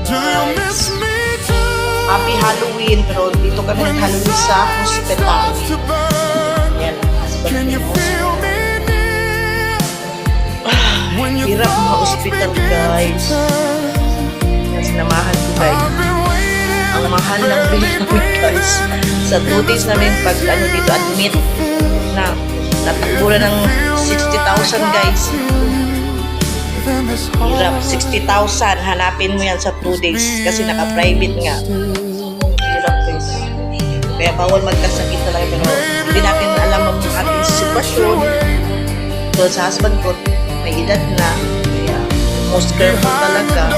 guys. me too? Happy Halloween, pero dito kami nag-Halloween sa hospital. To burn. Yan, Can you feel me near? When you hirap mga thought hospital, we guys. turn. Yan, sinamahan ko, guys. I've been waiting Ang mahal ng bill namin, guys. Sa 2 days namin pag dito admit na natakbo na ng 60,000, guys. then this Hirap, heart 60,000. Hanapin mo yan sa 2 days kasi naka-private nga. Hirap, guys. Kaya bawal magkasakit talaga, pero hindi natin alam ang ating sitwasyon. So, sa husband ko, may edad na. Kaya, most careful talaga.